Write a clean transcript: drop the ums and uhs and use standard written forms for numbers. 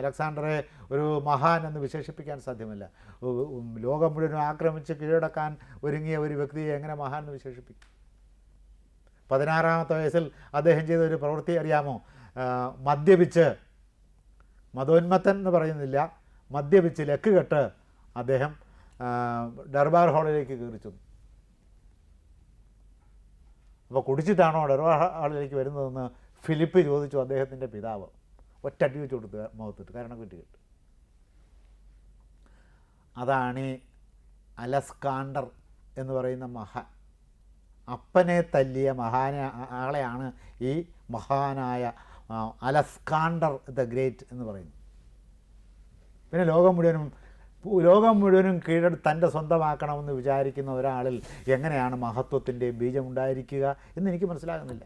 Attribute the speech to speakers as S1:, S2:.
S1: അലക്സാണ്ടറെ ഒരു മഹാൻ എന്ന് വിശേഷിപ്പിക്കാൻ സാധ്യമല്ല. ലോകം മുഴുവൻ ആക്രമിച്ച് കീഴടക്കാൻ ഒരുങ്ങിയ ഒരു വ്യക്തിയെ എങ്ങനെ മഹാൻ എന്ന് വിശേഷിപ്പിക്കും? 16-ാമത്തെ വയസ്സിൽ അദ്ദേഹം ചെയ്ത ഒരു പ്രവൃത്തി അറിയാമോ? മദ്യപിച്ച്, മതോന്മത്തൻ എന്ന് പറയുന്നില്ല, മദ്യപിച്ച് ലക്ക് കെട്ട് അദ്ദേഹം ദർബാർ ഹാളിലേക്ക് കയറിച്ചു. അപ്പോൾ കുടിച്ചിട്ടാണോ ദർബാർ ഹാളിലേക്ക് വരുന്നതെന്ന് ഫിലിപ്പ് ചോദിച്ചു അദ്ദേഹത്തിൻ്റെ പിതാവ്. ഒറ്റടി വെച്ച് കൊടുത്ത് മുഖത്തിട്ട്, കാരണം കിട്ടിയിട്ട്. അതാണ് ഈ അലക്സാണ്ടർ എന്ന് പറയുന്ന മഹാൻ. അപ്പനെ തല്ലിയ ആളെയാണ് ഈ മഹാനായ അലക്സാണ്ടർ ദ ഗ്രേറ്റ് എന്ന് പറയുന്നത്. പിന്നെ ലോകം മുഴുവനും കീഴടക്കി തൻ്റെ സ്വന്തമാക്കണമെന്ന് വിചാരിക്കുന്ന ഒരാളിൽ എങ്ങനെയാണ് മഹത്വത്തിൻ്റെ ബീജമുണ്ടായിരിക്കുക എന്ന് എനിക്ക് മനസ്സിലാകുന്നില്ല.